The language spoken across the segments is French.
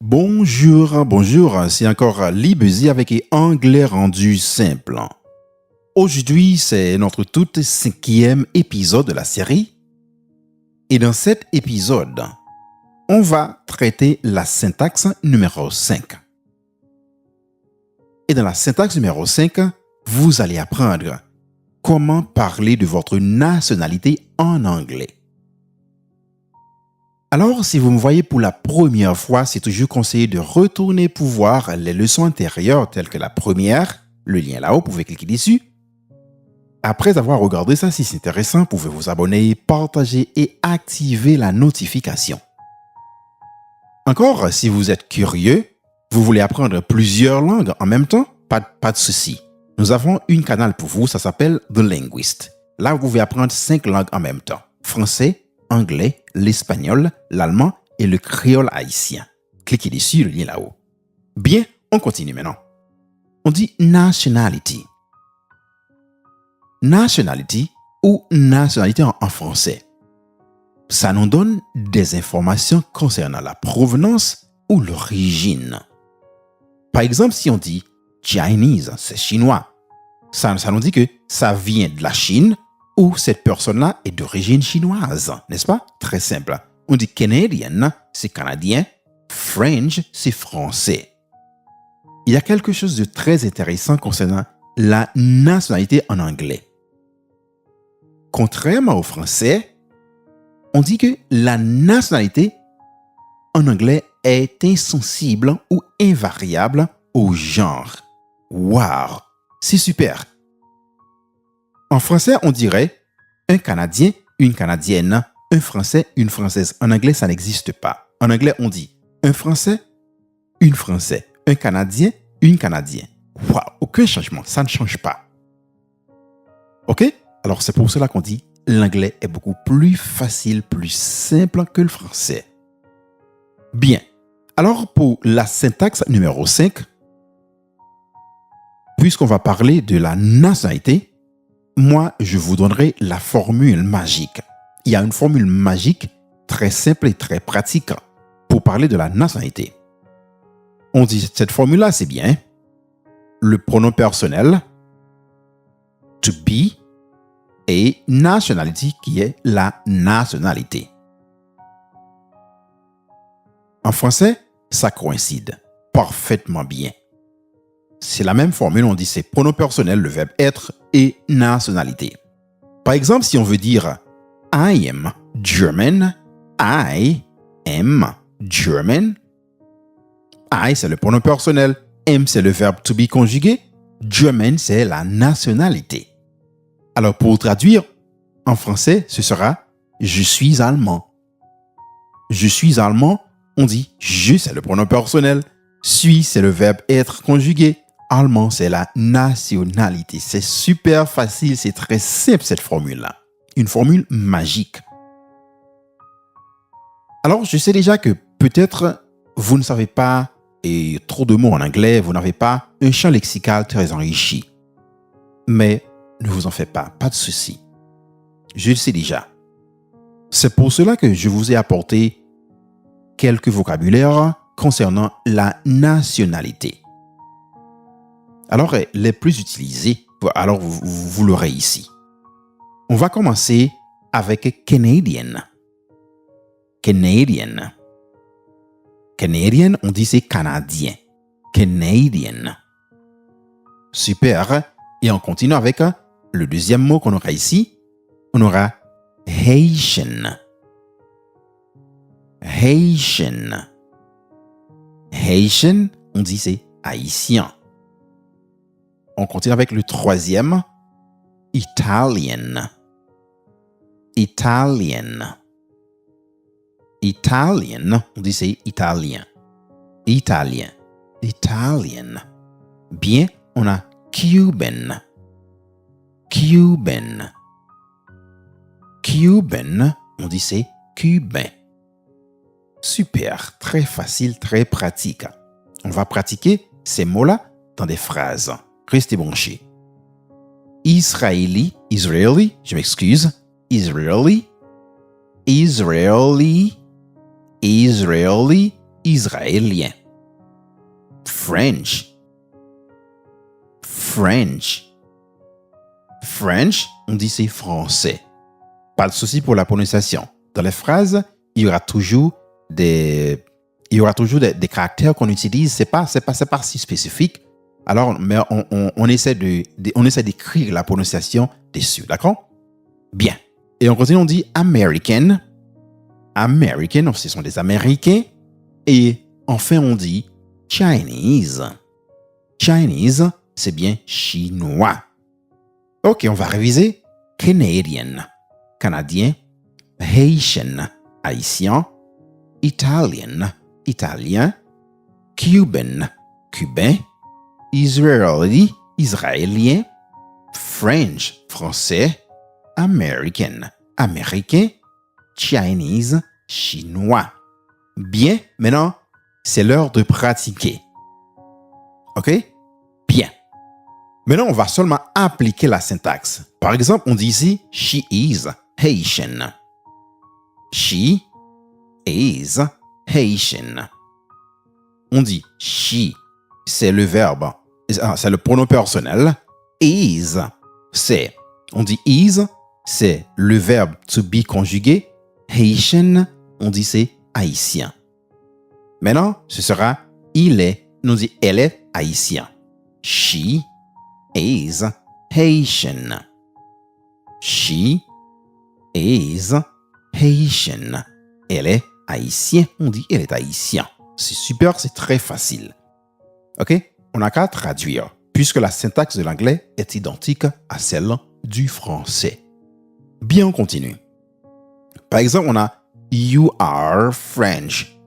Bonjour, c'est encore Libusy avec Anglais rendu simple. Aujourd'hui, c'est notre tout 5e épisode de la série. Et dans cet épisode, on va traiter la syntaxe numéro 5. Et dans la syntaxe numéro 5, vous allez apprendre comment parler de votre nationalité en anglais. Alors, si vous me voyez pour la première fois, c'est toujours conseillé de retourner pour voir les leçons antérieures telles que la première, le lien là-haut, vous pouvez cliquer dessus. Après avoir regardé ça, si c'est intéressant, vous pouvez vous abonner, partager et activer la notification. Encore, si vous êtes curieux, vous voulez apprendre plusieurs langues en même temps, pas de souci. Nous avons une canal pour vous, ça s'appelle The Linguist. Là, vous pouvez apprendre 5 langues en même temps. Français, anglais, l'espagnol, l'allemand et le créole haïtien. Cliquez dessus, le lien là-haut. Bien, on continue maintenant. On dit nationality. Nationality ou nationalité en français. Ça nous donne des informations concernant la provenance ou l'origine. Par exemple, si on dit Chinese, c'est chinois. Ça nous dit que ça vient de la Chine ou cette personne-là est d'origine chinoise, n'est-ce pas? Très simple. On dit Canadian, c'est canadien. French, c'est français. Il y a quelque chose de très intéressant concernant la nationalité en anglais. Contrairement au français, on dit que la nationalité en anglais est insensible ou invariable au genre. Waouh, c'est super! En français, on dirait un Canadien, une Canadienne, un Français, une Française. En anglais, ça n'existe pas. En anglais, on dit un Français, une Française, un Canadien, une Canadienne. Waouh, aucun changement, ça ne change pas. OK? Alors, c'est pour cela qu'on dit l'anglais est beaucoup plus facile, plus simple que le français. Bien. Alors, pour la syntaxe numéro 5, puisqu'on va parler de la nationalité, moi, je vous donnerai la formule magique. Il y a une formule magique très simple et très pratique pour parler de la nationalité. On dit, cette formule-là, c'est bien. Le pronom personnel, to be, et nationality, qui est la nationalité. En français, ça coïncide parfaitement bien. C'est la même formule, on dit c'est pronom personnel, le verbe être et nationalité. Par exemple, si on veut dire I am German, I am German. I, c'est le pronom personnel. Am, c'est le verbe to be conjugué. German, c'est la nationalité. Alors, pour traduire, en français, ce sera je suis allemand. Je suis allemand, on dit je, c'est le pronom personnel. Suis, c'est le verbe être conjugué. Allemand, c'est la nationalité. C'est super facile, c'est très simple cette formule-là. Une formule magique. Alors, je sais déjà que peut-être vous ne savez pas trop de mots en anglais, vous n'avez pas un champ lexical très enrichi. Mais ne vous en faites pas de souci. Je le sais déjà. C'est pour cela que je vous ai apporté quelques vocabulaires concernant la nationalité. Alors, les plus utilisés, alors vous l'aurez ici. On va commencer avec Canadian. Canadian. Canadian, on dit c'est canadien. Canadian. Super. Et on continue avec le deuxième mot qu'on aura ici. On aura Haitian. Haitian. Haitian, on dit c'est haïtien. On continue avec le troisième. Italian. Italian. Italian, on dit c'est italien. Italien. Italian. Bien, on a Cuban. Cuban. Cuban, on dit c'est cubain. Super, très facile, très pratique. On va pratiquer ces mots-là dans des phrases. Restez branchés. Israeli, je m'excuse. Israeli, israélien. French. French. French, on dit c'est français. Pas de souci pour la prononciation. Dans les phrases, il y aura toujours des caractères qu'on utilise. C'est pas si spécifique. Alors, mais on essaie d'écrire la prononciation dessus, d'accord? Bien. Et on continue, on dit American. American, ce sont des Américains. Et enfin, on dit Chinese. Chinese, c'est bien chinois. Ok, on va réviser. Canadian, canadien. Haitian, haïtien. Italian, italien. Cuban, cubain. Israeli, israélien. French, français. American, américain. Chinese, chinois. Bien, maintenant, c'est l'heure de pratiquer. OK? Bien. Maintenant, on va seulement appliquer la syntaxe. Par exemple, on dit ici, she is Haitian. She is Haitian. On dit she, c'est le verbe, c'est le pronom personnel. Is, on dit is, c'est le verbe to be conjugué. Haitian, on dit c'est haïtien. Maintenant, ce sera il est, on dit elle est haïtien. She is Haitian. She is Haitian. Elle est haïtienne, on dit elle est haïtien. C'est super, c'est très facile. OK? On n'a qu'à traduire, puisque la syntaxe de l'anglais est identique à celle du français. Bien, on continue. Par exemple, on a you are French.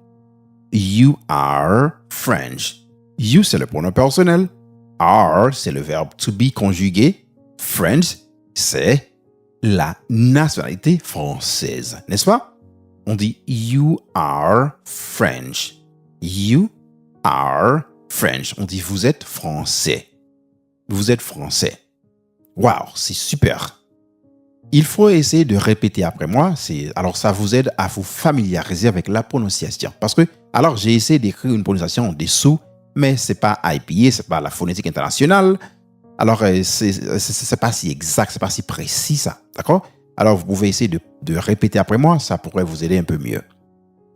You are French. You, c'est le pronom personnel. Are, c'est le verbe to be conjugué. French, c'est la nationalité française, n'est-ce pas? On dit you are French. You are French. On dit vous êtes français. Vous êtes français. Wow, c'est super. Il faut essayer de répéter après moi. Alors, ça vous aide à vous familiariser avec la prononciation. Parce que, alors, j'ai essayé d'écrire une prononciation en dessous, mais c'est pas IPA, c'est pas la phonétique internationale. Alors, c'est pas si exact, c'est pas si précis, ça. D'accord? Alors, vous pouvez essayer de répéter après moi. Ça pourrait vous aider un peu mieux.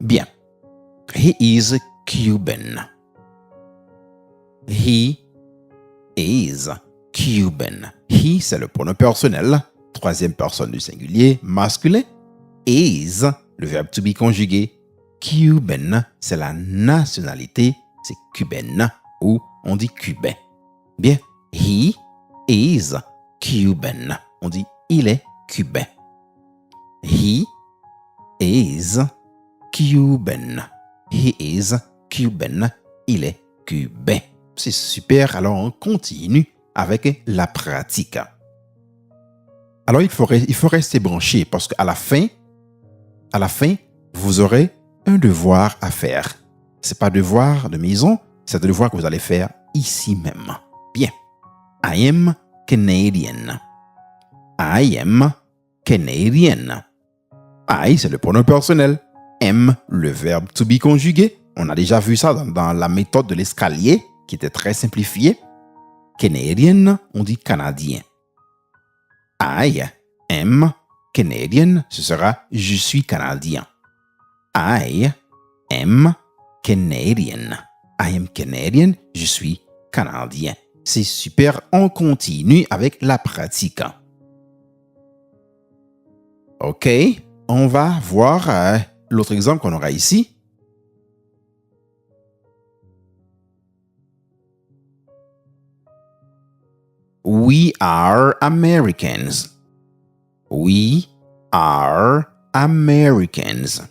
Bien. He is Cuban. He is Cuban. He, c'est le pronom personnel. Troisième personne du singulier masculin. Is, le verbe to be conjugué. Cuban, c'est la nationalité. C'est cubaine ou on dit cubain. Bien. He is Cuban. On dit il est cubain. He is Cuban. He is Cuban. Il est cubain. C'est super. Alors, on continue avec la pratique. Alors, il faut rester branché parce qu'à la fin, vous aurez un devoir à faire. C'est pas devoir de maison, c'est un devoir que vous allez faire ici même. Bien. I am Canadian. I am Canadian. I, c'est le pronom personnel. Am, le verbe to be conjugué. On a déjà vu ça dans la méthode de l'escalier, qui était très simplifiée. Canadian, on dit canadien. I am Canadian, ce sera je suis canadien. I am Canadian. I am Canadian, je suis canadien. C'est super, on continue avec la pratique. OK, on va voir l'autre exemple qu'on aura ici. We are Americans. We are Americans.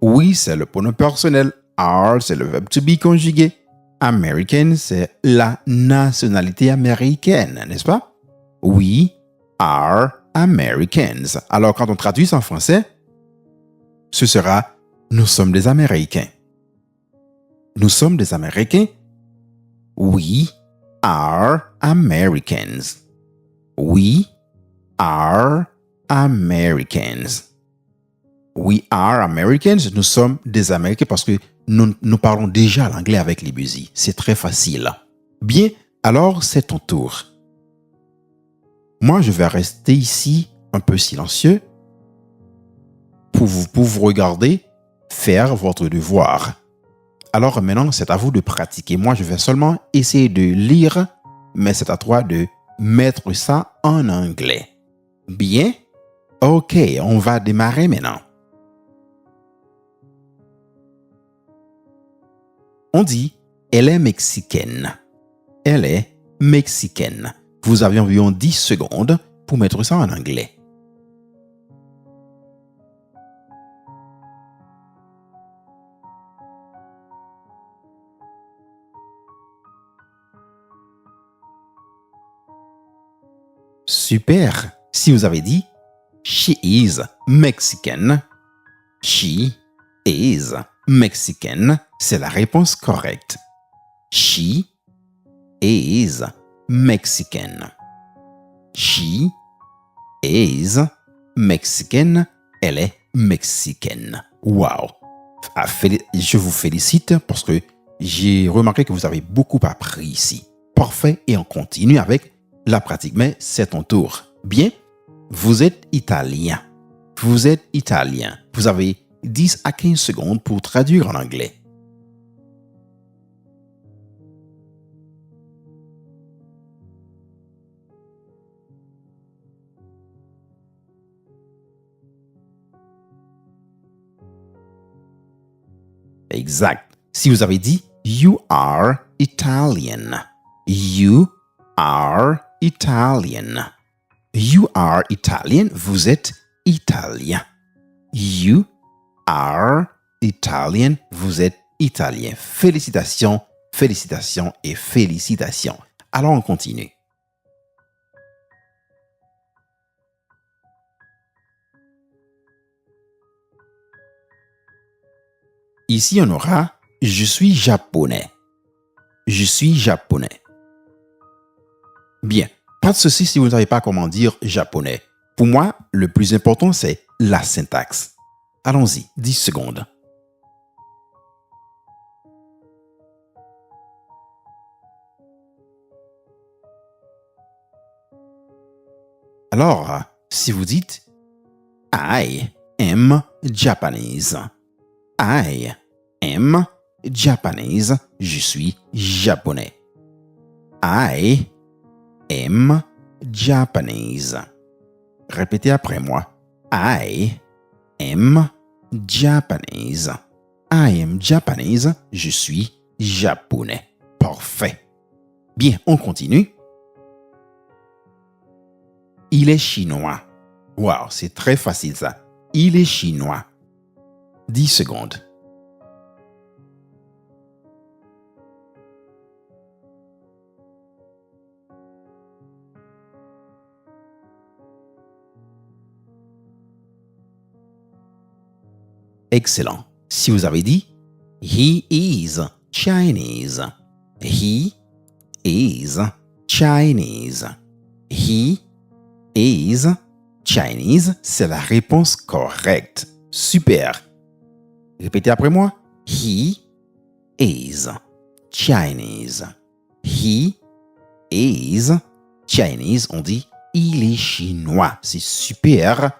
We, c'est le pronom personnel. Are, c'est le verbe to be conjugué. American, c'est la nationalité américaine, n'est-ce pas? We are Americans. Alors, quand on traduit ça en français, ce sera « Nous sommes des Américains ». Nous sommes des Américains. We are Americans. We are Americans. We are Americans. Nous sommes des Américains parce que nous parlons déjà l'anglais avec les busy. C'est très facile. Bien, alors c'est ton tour. Moi, je vais rester ici un peu silencieux pour vous regarder faire votre devoir. Alors maintenant, c'est à vous de pratiquer. Moi, je vais seulement essayer de lire, mais c'est à toi de mettre ça en anglais. Bien? Ok, on va démarrer maintenant. On dit, elle est mexicaine. Elle est mexicaine. Vous avez environ 10 secondes pour mettre ça en anglais. Super. Si vous avez dit she is Mexican, she is Mexican, c'est la réponse correcte. She is Mexican. She is Mexican. Elle est mexicaine. Wow. Je vous félicite parce que j'ai remarqué que vous avez beaucoup appris ici. Parfait. Et on continue avec la pratique, mais c'est ton tour. Bien, vous êtes italien. Vous êtes italien. Vous avez 10 à 15 secondes pour traduire en anglais. Exact. Si vous avez dit you are Italian. You are Italian. You are Italian. Vous êtes italien. You are Italian. Vous êtes italien. Félicitations, félicitations et félicitations. Alors on continue. Ici, on aura « Je suis japonais ». Je suis japonais. Bien, pas de souci si vous ne savez pas comment dire japonais. Pour moi, le plus important, c'est la syntaxe. Allons-y, 10 secondes. Alors, si vous dites « I am Japanese ». I am Japanese. Je suis japonais. I am Japanese. Répétez après moi. I am Japanese. I am Japanese. Je suis japonais. Parfait. Bien, on continue. Il est chinois. Wow, c'est très facile ça. Il est chinois. 10 secondes. Excellent. Si vous avez dit He is Chinese. He is Chinese. He is Chinese, c'est la réponse correcte. Super. Répétez après moi. He is Chinese. He is Chinese. On dit il est chinois. C'est super.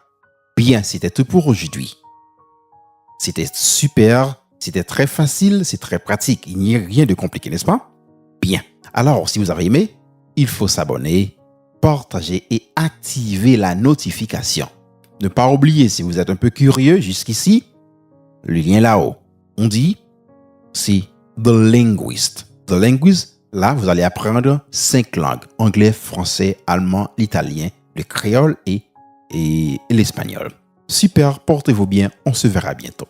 Bien, c'était tout pour aujourd'hui. C'était super. C'était très facile. C'est très pratique. Il n'y a rien de compliqué, n'est-ce pas? Bien. Alors, si vous avez aimé, il faut s'abonner, partager et activer la notification. Ne pas oublier, si vous êtes un peu curieux jusqu'ici, le lien là-haut, on dit, c'est The Linguist. The Linguist, là, vous allez apprendre 5 langues. Anglais, français, allemand, l'italien, le créole et l'espagnol. Super, portez-vous bien, on se verra bientôt.